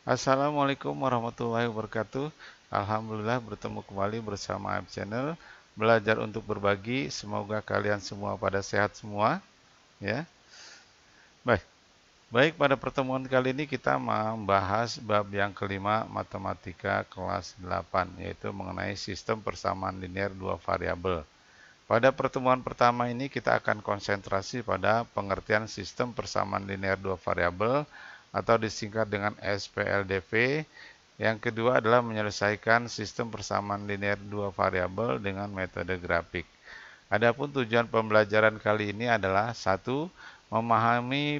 Assalamualaikum warahmatullahi wabarakatuh. Alhamdulillah bertemu kembali bersama AF Channel. Belajar untuk berbagi. Semoga kalian semua pada sehat semua, ya. Baik, baik pada pertemuan kali ini kita membahas bab yang kelima matematika kelas 8, yaitu mengenai sistem persamaan linear dua variabel. Pada pertemuan pertama ini kita akan konsentrasi pada pengertian sistem persamaan linear dua variabel atau disingkat dengan SPLDV. Yang kedua adalah menyelesaikan sistem persamaan linear dua variabel dengan metode grafik. Adapun tujuan pembelajaran kali ini adalah satu, memahami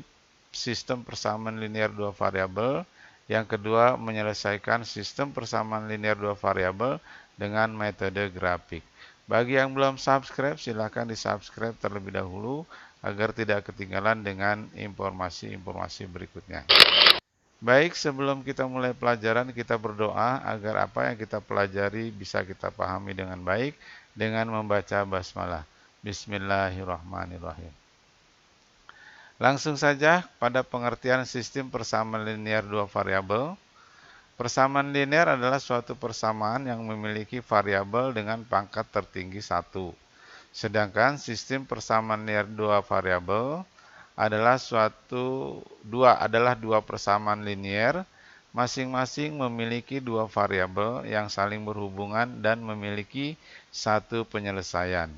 sistem persamaan linear dua variabel. Yang kedua, menyelesaikan sistem persamaan linear dua variabel dengan metode grafik. Bagi yang belum subscribe, silakan di-subscribe terlebih dahulu agar tidak ketinggalan dengan informasi-informasi berikutnya. Baik, sebelum kita mulai pelajaran, kita berdoa agar apa yang kita pelajari bisa kita pahami dengan baik dengan membaca basmalah. Bismillahirrahmanirrahim. Langsung saja pada pengertian sistem persamaan linear dua variabel. Persamaan linear adalah suatu persamaan yang memiliki variabel dengan pangkat tertinggi 1. Sedangkan sistem persamaan linear dua variabel adalah dua persamaan linear, masing-masing memiliki dua variabel yang saling berhubungan dan memiliki satu penyelesaian.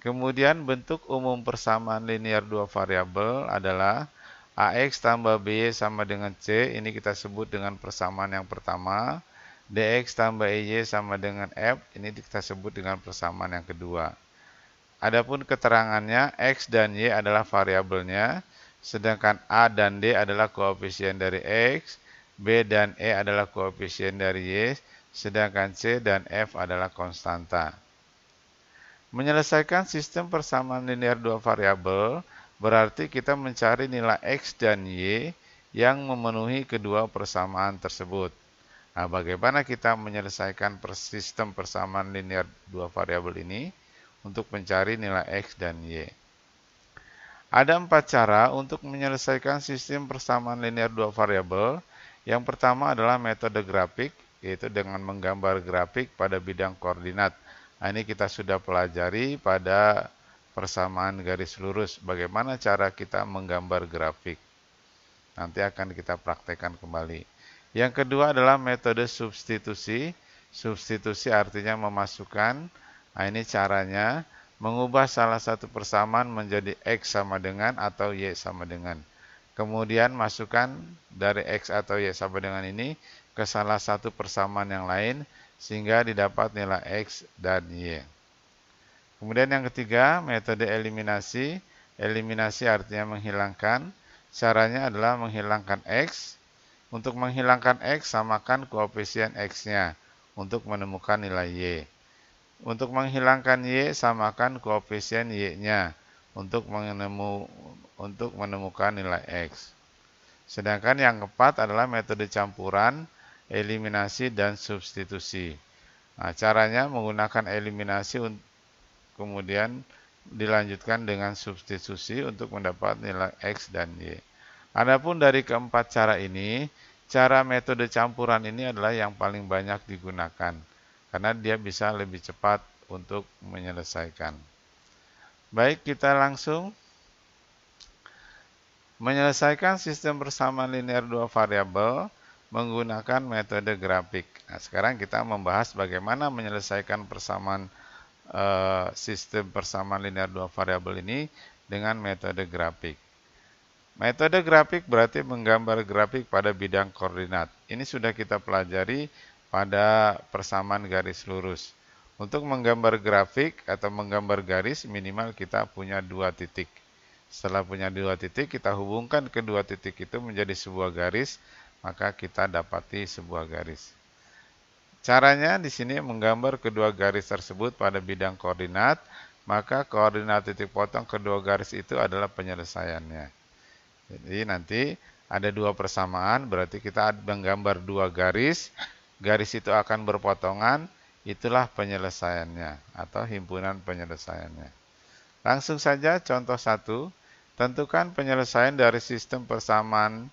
Kemudian bentuk umum persamaan linear dua variabel adalah AX tambah BY sama dengan C, ini kita sebut dengan persamaan yang pertama. DX tambah EY sama dengan F, ini kita sebut dengan persamaan yang kedua. Adapun keterangannya, X dan Y adalah variabelnya, sedangkan A dan D adalah koefisien dari X, B dan E adalah koefisien dari Y, sedangkan C dan F adalah konstanta. Menyelesaikan sistem persamaan linear dua variabel berarti kita mencari nilai X dan Y yang memenuhi kedua persamaan tersebut. Nah, bagaimana kita menyelesaikan sistem persamaan linear dua variabel ini untuk mencari nilai X dan Y? Ada 4 cara untuk menyelesaikan sistem persamaan linear dua variabel. Yang pertama adalah metode grafik, yaitu dengan menggambar grafik pada bidang koordinat. Nah, ini kita sudah pelajari pada persamaan garis lurus. Bagaimana cara kita menggambar grafik? Nanti akan kita praktekkan kembali. Yang kedua adalah metode substitusi. Substitusi artinya memasukkan. Nah, ini caranya mengubah salah satu persamaan menjadi X sama dengan atau Y sama dengan. Kemudian masukkan dari X atau Y sama dengan ini ke salah satu persamaan yang lain sehingga didapat nilai X dan Y. Kemudian yang ketiga, metode eliminasi. Eliminasi artinya menghilangkan. Caranya adalah menghilangkan X. Untuk menghilangkan X, samakan koefisien X-nya untuk menemukan nilai Y. Untuk menghilangkan Y, samakan koefisien Y-nya untuk menemukan nilai X. Sedangkan yang keempat adalah metode campuran, eliminasi, dan substitusi. Nah, caranya menggunakan eliminasi, kemudian dilanjutkan dengan substitusi untuk mendapat nilai X dan Y. Adapun dari keempat cara ini, cara metode campuran ini adalah yang paling banyak digunakan karena dia bisa lebih cepat untuk menyelesaikan. Baik, kita langsung menyelesaikan sistem persamaan linear dua variabel menggunakan metode grafik. Nah, sekarang kita membahas bagaimana menyelesaikan sistem persamaan linear dua variabel ini dengan metode grafik. Metode grafik berarti menggambar grafik pada bidang koordinat. Ini sudah kita pelajari pada persamaan garis lurus. Untuk menggambar grafik atau menggambar garis minimal kita punya 2 titik. Setelah punya 2 titik, kita hubungkan kedua titik itu menjadi sebuah garis, maka kita dapati sebuah garis. Caranya di sini menggambar kedua garis tersebut pada bidang koordinat, maka koordinat titik potong kedua garis itu adalah penyelesaiannya. Jadi nanti ada 2 persamaan, berarti kita menggambar 2 garis. Garis itu akan berpotongan, itulah penyelesaiannya atau himpunan penyelesaiannya. Langsung saja contoh 1. Tentukan penyelesaian dari sistem persamaan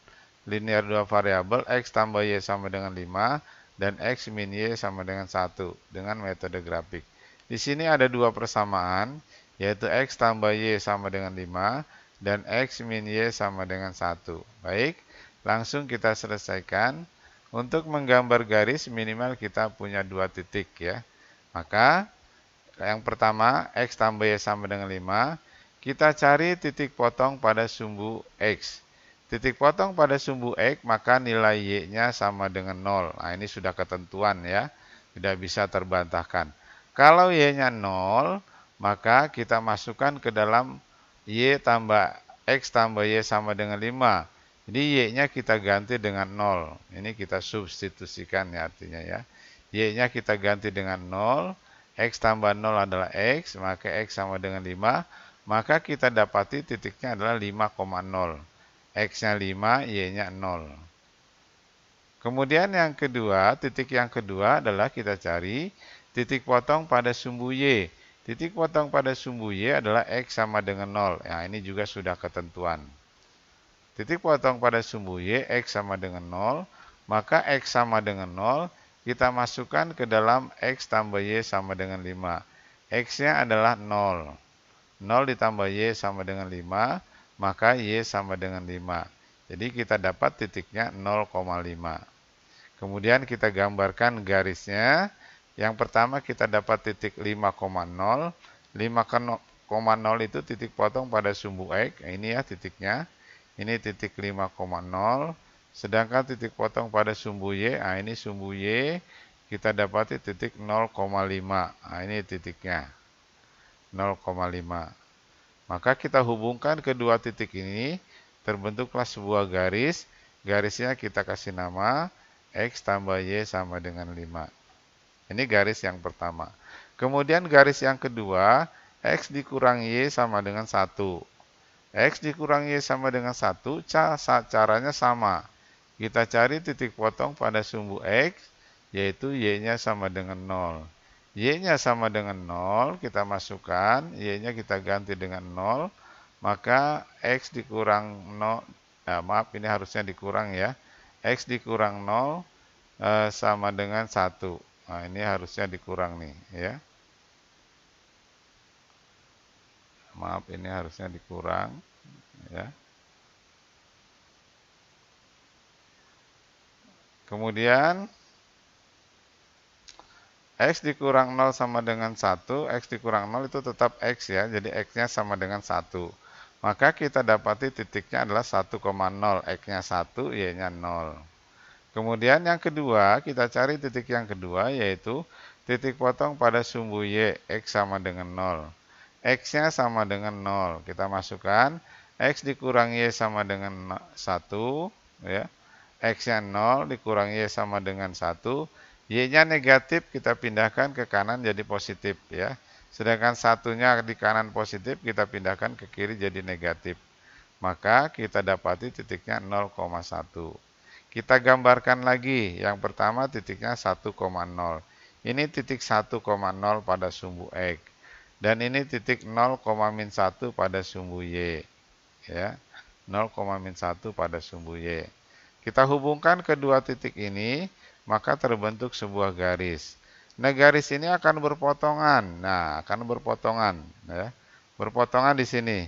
linear 2 variabel X tambah Y sama dengan 5 dan X min Y sama dengan 1 dengan metode grafik. Di sini ada dua persamaan, yaitu X tambah Y sama dengan 5 dan X min Y sama dengan 1. Baik, langsung kita selesaikan. Untuk menggambar garis minimal kita punya dua titik ya. Maka yang pertama X tambah Y sama dengan 5. Kita cari titik potong pada sumbu X. Titik potong pada sumbu X maka nilai Y-nya sama dengan 0. Nah ini sudah ketentuan ya. Tidak bisa terbantahkan. Kalau Y-nya 0 maka kita masukkan ke dalam Y tambah X tambah Y sama dengan 5. Jadi Y-nya kita ganti dengan 0. Ini kita substitusikan ya artinya ya. Y-nya kita ganti dengan 0. X tambah 0 adalah X. Maka X sama dengan 5. Maka kita dapati titiknya adalah 5,0. X-nya 5, Y-nya 0. Kemudian yang kedua, titik yang kedua adalah kita cari titik potong pada sumbu Y. Titik potong pada sumbu Y adalah X sama dengan 0. Nah ini juga sudah ketentuan. Titik potong pada sumbu Y, X sama dengan 0, maka X sama dengan 0, kita masukkan ke dalam X tambah Y sama dengan 5. X-nya adalah 0. 0 ditambah Y sama dengan 5, maka Y sama dengan 5. Jadi kita dapat titiknya 0,5. Kemudian kita gambarkan garisnya. Yang pertama kita dapat titik 5,0. 5,0 itu titik potong pada sumbu X. Ini ya titiknya. Ini titik 5,0, sedangkan titik potong pada sumbu Y, nah ini sumbu Y, kita dapati titik 0,5, nah ini titiknya, 0,5. Maka kita hubungkan kedua titik ini, terbentuklah sebuah garis, garisnya kita kasih nama, X tambah Y sama dengan 5. Ini garis yang pertama. Kemudian garis yang kedua, X dikurang Y sama dengan 1. X dikurang Y sama dengan 1, caranya sama. Kita cari titik potong pada sumbu X, yaitu Y-nya sama dengan 0. Y-nya sama dengan 0, kita masukkan, Y-nya kita ganti dengan 0, maka X dikurang 0, maaf ini harusnya dikurang ya. X dikurang 0 sama dengan 1. Nah ini harusnya dikurang nih ya. Maaf ini harusnya dikurang ya. Kemudian X dikurang 0 sama dengan 1, X dikurang 0 itu tetap X ya, jadi X-nya sama dengan 1. Maka kita dapati titiknya adalah 1,0, X-nya 1, Y-nya 0. Kemudian yang kedua, kita cari titik yang kedua, yaitu titik potong pada sumbu Y, X sama dengan 0. X-nya sama dengan 0. Kita masukkan X dikurang Y sama dengan 1. Ya. X-nya 0 dikurang Y sama dengan 1. Y-nya negatif, kita pindahkan ke kanan jadi positif. Ya. Sedangkan satunya di kanan positif, kita pindahkan ke kiri jadi negatif. Maka kita dapati titiknya 0,1. Kita gambarkan lagi. Yang pertama titiknya 1,0. Ini titik 1,0 pada sumbu X. Dan ini titik 0,-1 pada sumbu Y. Ya, 0,-1 pada sumbu Y. Kita hubungkan kedua titik ini, maka terbentuk sebuah garis. Nah, garis ini akan berpotongan. Nah, akan berpotongan. Ya. Berpotongan di sini.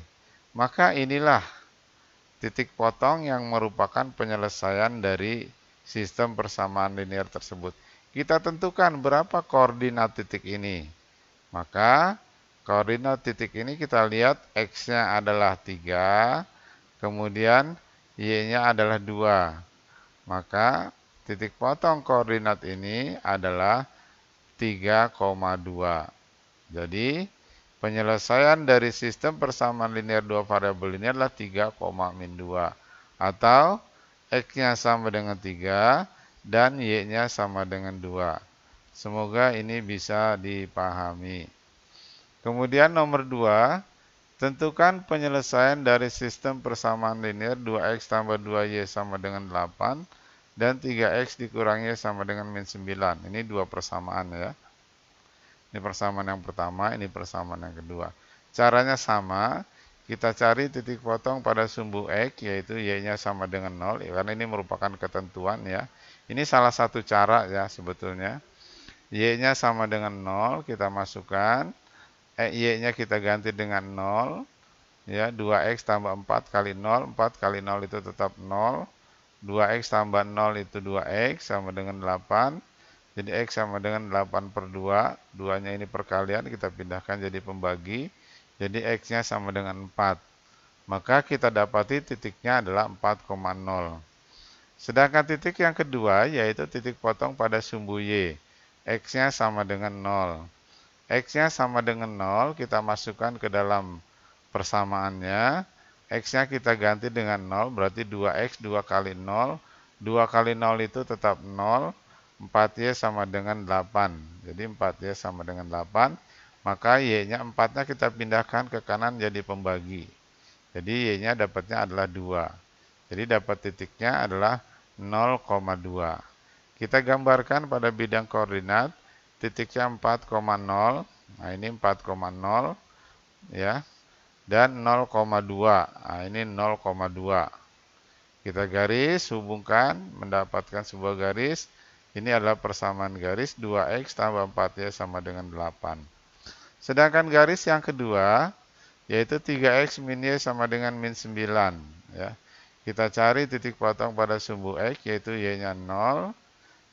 Maka inilah titik potong yang merupakan penyelesaian dari sistem persamaan linear tersebut. Kita tentukan berapa koordinat titik ini. Maka koordinat titik ini kita lihat X-nya adalah 3, kemudian Y-nya adalah 2. Maka titik potong koordinat ini adalah 3,2. Jadi penyelesaian dari sistem persamaan linear 2 variabel ini adalah 3,-2. Atau X-nya sama dengan 3 dan Y-nya sama dengan 2. Semoga ini bisa dipahami. Kemudian nomor 2, tentukan penyelesaian dari sistem persamaan linear 2x tambah 2y sama dengan 8 dan 3x dikurang y sama dengan min 9. Ini dua persamaan ya. Ini persamaan yang pertama, ini persamaan yang kedua. Caranya sama, kita cari titik potong pada sumbu X, yaitu Y-nya sama dengan 0, ya, karena ini merupakan ketentuan ya. Ini salah satu cara ya sebetulnya. Y-nya sama dengan 0, kita masukkan. Y-nya kita ganti dengan 0. Ya, 2X tambah 4 kali 0. 4 kali 0 itu tetap 0. 2X tambah 0 itu 2X sama dengan 8. Jadi X sama dengan 8 per 2. 2-nya ini perkalian, kita pindahkan jadi pembagi. Jadi X-nya sama dengan 4. Maka kita dapati titiknya adalah 4,0. Sedangkan titik yang kedua yaitu titik potong pada sumbu Y. X-nya sama dengan 0. X-nya sama dengan 0, kita masukkan ke dalam persamaannya. X-nya kita ganti dengan 0, berarti 2X 2 kali 0. 2 kali 0 itu tetap 0. 4Y sama dengan 8. Jadi 4Y sama dengan 8. Maka Y-nya 4-nya kita pindahkan ke kanan jadi pembagi. Jadi Y-nya dapatnya adalah 2. Jadi dapat titiknya adalah 0,2. Kita gambarkan pada bidang koordinat. Titiknya 4,0. Nah, ini 4,0 ya. Dan 0,2. Nah, ini 0,2. Kita garis hubungkan mendapatkan sebuah garis. Ini adalah persamaan garis 2X tambah 4Y sama dengan 8. Sedangkan garis yang kedua yaitu 3X min Y sama dengan min 9 ya. Kita cari titik potong pada sumbu X yaitu Y-nya 0.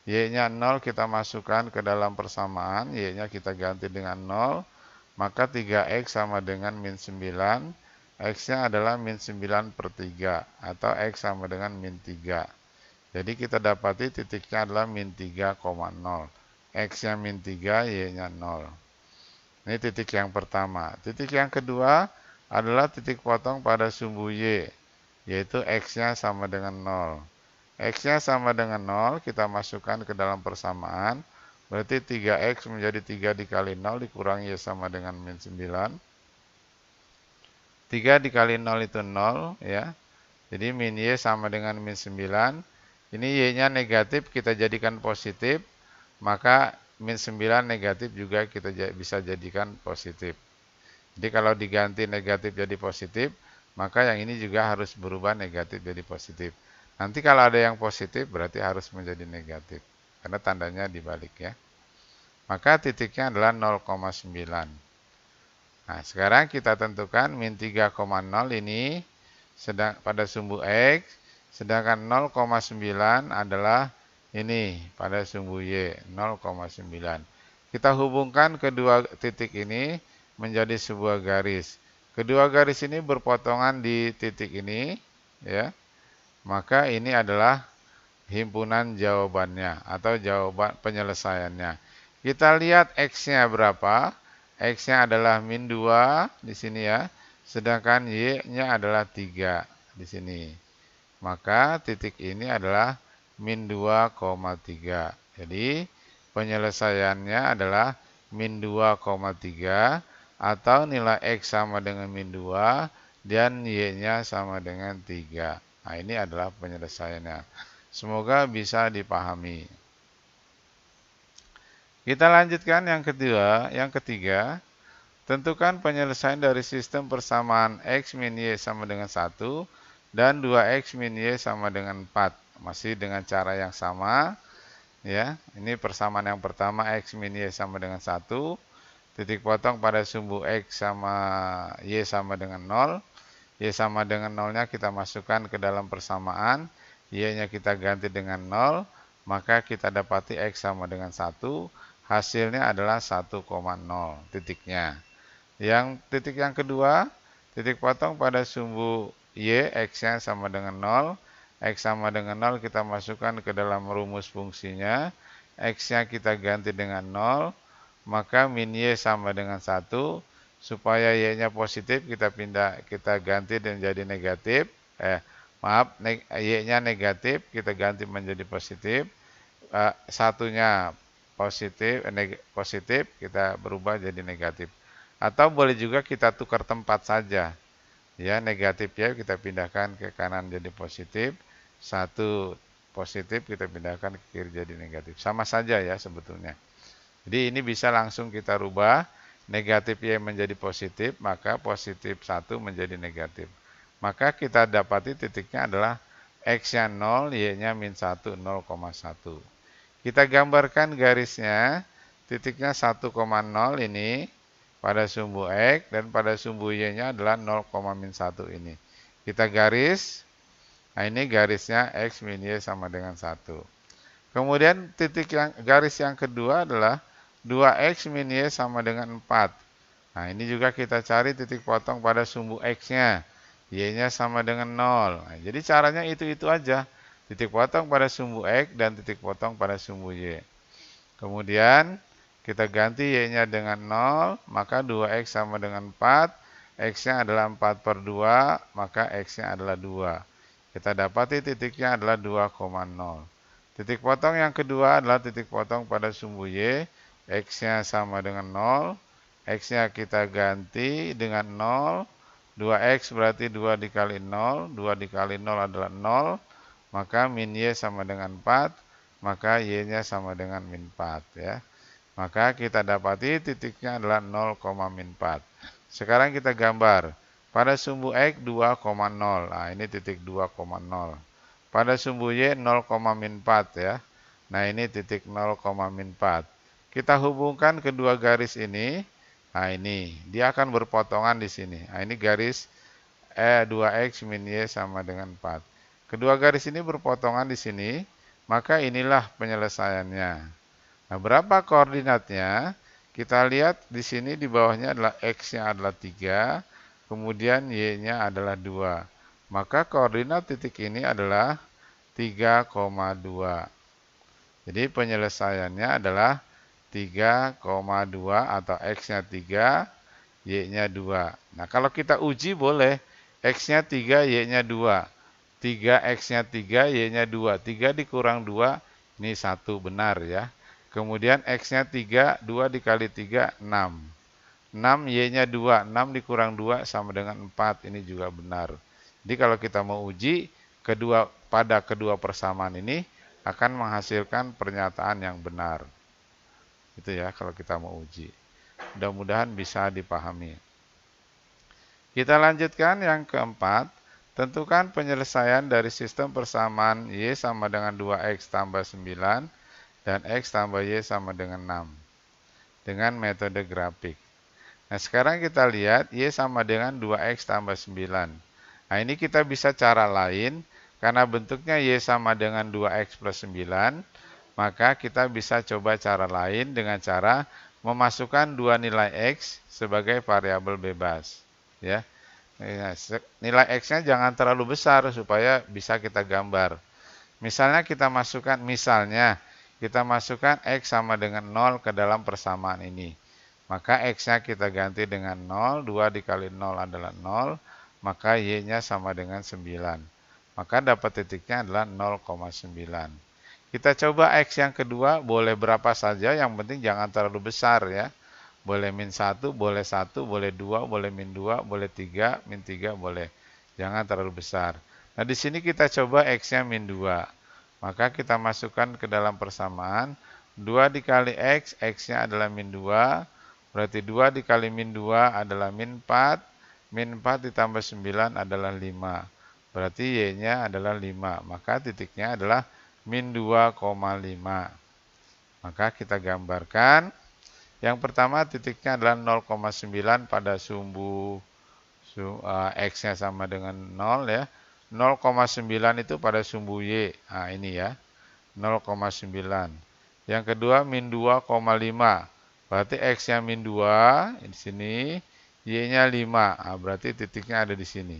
Y-nya 0 kita masukkan ke dalam persamaan, Y-nya kita ganti dengan 0. Maka 3X sama dengan min 9. X-nya adalah min 9 per 3 atau X sama dengan min 3. Jadi kita dapati titiknya adalah min 3,0. X-nya min 3, Y-nya 0. Ini titik yang pertama. Titik yang kedua adalah titik potong pada sumbu Y, yaitu X-nya sama dengan 0. X-nya sama dengan 0, kita masukkan ke dalam persamaan. Berarti 3X menjadi 3 dikali 0 dikurangi Y sama dengan min 9. 3 dikali 0 itu 0 ya. Jadi min Y sama dengan min 9. Ini Y-nya negatif, kita jadikan positif. Maka min 9 negatif juga kita bisa jadikan positif. Jadi kalau diganti negatif jadi positif, maka yang ini juga harus berubah negatif jadi positif. Nanti kalau ada yang positif berarti harus menjadi negatif. Karena tandanya dibalik ya. Maka titiknya adalah 0,9. Nah, sekarang kita tentukan min 3,0 ini pada sumbu X. Sedangkan 0,9 adalah ini pada sumbu Y, 0,9. Kita hubungkan kedua titik ini menjadi sebuah garis. Kedua garis ini berpotongan di titik ini, ya. Maka ini adalah himpunan jawabannya atau jawaban penyelesaiannya. Kita lihat X-nya berapa? X-nya adalah min 2 di sini ya. Sedangkan Y-nya adalah 3 di sini. Maka titik ini adalah min 2,3. Jadi penyelesaiannya adalah min 2,3 atau nilai X sama dengan min 2 dan Y-nya sama dengan 3. Nah, ini adalah penyelesaiannya. Semoga bisa dipahami. Kita lanjutkan yang kedua, yang ketiga. Tentukan penyelesaian dari sistem persamaan X min Y sama dengan 1 dan 2X min Y sama dengan 4. Masih dengan cara yang sama. Ya, ini persamaan yang pertama X min Y sama dengan 1. Titik potong pada sumbu X sama Y sama dengan 0. Y sama dengan 0-nya kita masukkan ke dalam persamaan. Y-nya kita ganti dengan 0. Maka kita dapati X sama dengan 1. Hasilnya adalah 1,0 titiknya. Yang titik yang kedua, titik potong pada sumbu Y, X-nya sama dengan 0. X sama dengan 0 kita masukkan ke dalam rumus fungsinya. X-nya kita ganti dengan 0. Maka min Y sama dengan 1. Supaya Y-nya positif kita ganti dan jadi negatif. Y-nya negatif kita ganti menjadi positif. Satunya positif kita berubah jadi negatif. Atau boleh juga kita tukar tempat saja. Ya, negatif ya kita pindahkan ke kanan jadi positif. Satu positif kita pindahkan ke kiri jadi negatif. Sama saja ya sebetulnya. Jadi ini bisa langsung kita rubah. negatif Y menjadi positif, maka positif 1 menjadi negatif. Maka kita dapati titiknya adalah X-nya 0, Y-nya min 1, 0,1. Kita gambarkan garisnya, titiknya 1,0 ini pada sumbu X dan pada sumbu Y-nya adalah 0,-1 ini. Kita garis, nah ini garisnya X min Y sama dengan 1. Kemudian garis yang kedua adalah 2X min Y sama dengan 4. Nah ini juga kita cari titik potong pada sumbu X-nya. Y-nya sama dengan 0. Nah, jadi caranya itu-itu aja. Titik potong pada sumbu X dan titik potong pada sumbu Y. Kemudian kita ganti Y-nya dengan 0, maka 2X sama dengan 4. X-nya adalah 4/2, maka X-nya adalah 2. Kita dapati titiknya adalah 2,0. Titik potong yang kedua adalah titik potong pada sumbu Y. X-nya sama dengan 0. X-nya kita ganti dengan 0. 2X berarti 2 dikali 0. 2 dikali 0 adalah 0. Maka min Y sama dengan 4. Maka Y-nya sama dengan min 4. Ya. Maka kita dapati titiknya adalah 0,-4. Sekarang kita gambar. Pada sumbu X 2,0. Nah ini titik 2,0. Pada sumbu Y 0,-4 ya. Nah ini titik 0,-4. Kita hubungkan kedua garis ini. Nah ini, dia akan berpotongan di sini. Nah ini garis 2X min Y sama dengan 4. Kedua garis ini berpotongan di sini. Maka inilah penyelesaiannya. Nah berapa koordinatnya? Kita lihat di sini di bawahnya adalah X-nya adalah 3. Kemudian Y-nya adalah 2. Maka koordinat titik ini adalah 3,2. Jadi penyelesaiannya adalah 3,2 atau X-nya 3, Y-nya 2. Nah kalau kita uji boleh X-nya 3, Y-nya 2. 3X-nya 3, Y-nya 2. 3 dikurang 2, ini 1 benar ya. Kemudian X-nya 3, 2 dikali 3, 6. 6, Y-nya 2. 6 dikurang 2 sama dengan 4, ini juga benar. Jadi kalau kita mau uji, pada kedua persamaan ini akan menghasilkan pernyataan yang benar. Itu ya kalau kita mau uji. Mudah-mudahan bisa dipahami. Kita lanjutkan yang keempat. Tentukan penyelesaian dari sistem persamaan Y sama dengan 2X tambah 9 dan X tambah Y sama dengan 6 dengan metode grafik. Nah sekarang kita lihat Y sama dengan 2X tambah 9. Nah ini kita bisa cara lain, karena bentuknya Y sama dengan 2X plus 9, maka kita bisa coba cara lain dengan cara memasukkan dua nilai X sebagai variabel bebas. Ya. Nilai X-nya jangan terlalu besar supaya bisa kita gambar. Misalnya kita masukkan, X sama dengan 0 ke dalam persamaan ini. Maka X-nya kita ganti dengan 0, 2 dikali 0 adalah 0, maka Y-nya sama dengan 9. Maka dapat titiknya adalah 0,9. Kita coba X yang kedua, boleh berapa saja, yang penting jangan terlalu besar ya. Boleh min 1, boleh 1, boleh 2, boleh min 2, boleh 3, min 3 boleh. Jangan terlalu besar. Nah di sini kita coba X-nya min 2. Maka kita masukkan ke dalam persamaan. 2 dikali X, X-nya adalah min 2. Berarti 2 dikali min 2 adalah min 4. Min 4 ditambah 9 adalah 5. Berarti Y-nya adalah 5. Maka titiknya adalah min 2,5. Maka kita gambarkan. Yang pertama titiknya adalah 0,9 pada sumbu X-nya sama dengan 0 ya. 0,9 itu pada sumbu Y. Nah ini ya. 0,9. Yang kedua min 2,5. Berarti X-nya min 2 di sini, Y-nya 5. Nah, berarti titiknya ada di sini.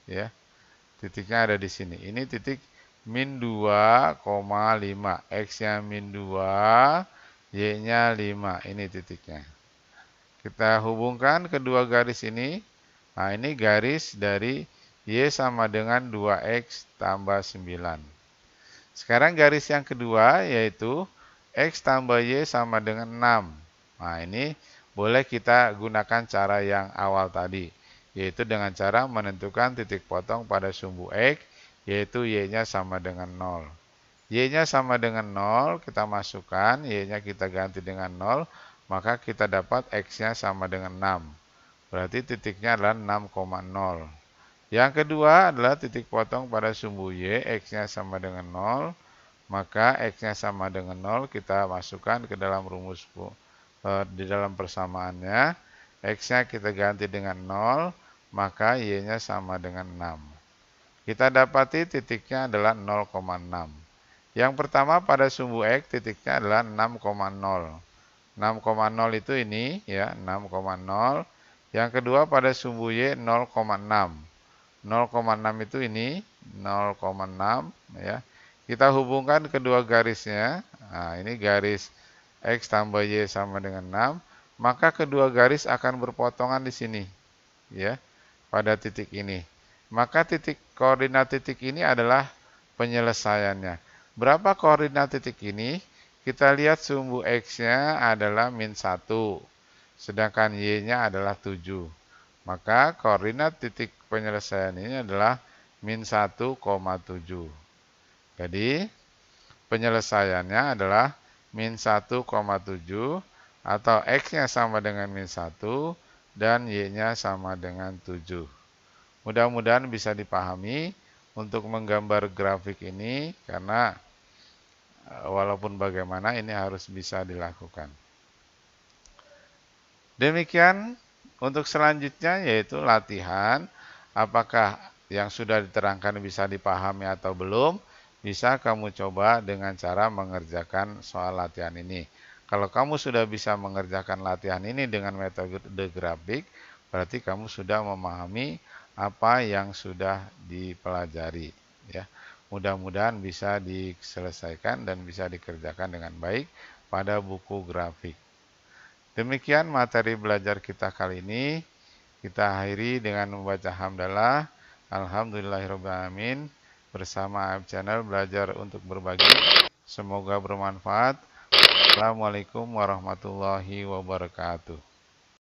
Ya. Titiknya ada di sini. Ini titik min 2,5. X-nya min 2, Y-nya 5. Ini titiknya. Kita hubungkan kedua garis ini. Nah, ini garis dari Y sama dengan 2X tambah 9. Sekarang garis yang kedua yaitu X tambah Y sama dengan 6. Nah, ini boleh kita gunakan cara yang awal tadi. Yaitu dengan cara menentukan titik potong pada sumbu X. Yaitu Y-nya sama dengan 0. Y-nya sama dengan 0, kita masukkan, Y-nya kita ganti dengan 0, maka kita dapat X-nya sama dengan 6. Berarti titiknya adalah 6,0. Yang kedua adalah titik potong pada sumbu Y, X-nya sama dengan 0. Maka X-nya sama dengan 0, kita masukkan ke dalam rumus di dalam persamaannya. X-nya kita ganti dengan 0, maka Y-nya sama dengan 6. Kita dapati titiknya adalah 0,6. Yang pertama pada sumbu X titiknya adalah 6,0. 6,0 itu ini ya, 6,0. Yang kedua pada sumbu Y 0,6. 0,6 itu ini 0,6 ya. Kita hubungkan kedua garisnya. Nah, ini garis X tambah Y sama dengan 6, maka kedua garis akan berpotongan di sini ya, pada titik ini. Maka koordinat titik ini adalah penyelesaiannya. Berapa koordinat titik ini? Kita lihat sumbu X-nya adalah -1, sedangkan Y-nya adalah 7. Maka koordinat titik penyelesaian ini adalah -1,7. Jadi penyelesaiannya adalah -1,7 atau X-nya sama dengan -1 dan Y-nya sama dengan 7. Mudah-mudahan bisa dipahami untuk menggambar grafik ini, karena walaupun bagaimana ini harus bisa dilakukan. Demikian untuk selanjutnya, yaitu latihan. Apakah yang sudah diterangkan bisa dipahami atau belum? Bisa kamu coba dengan cara mengerjakan soal latihan ini. Kalau kamu sudah bisa mengerjakan latihan ini dengan metode grafik, berarti kamu sudah memahami apa yang sudah dipelajari ya. Mudah-mudahan bisa diselesaikan dan bisa dikerjakan dengan baik pada buku grafik. Demikian materi belajar kita kali ini. Kita akhiri dengan membaca hamdalah. Alhamdulillahirabbil alamin. Bersama AF Channel belajar untuk berbagi. Semoga bermanfaat. Assalamualaikum warahmatullahi wabarakatuh.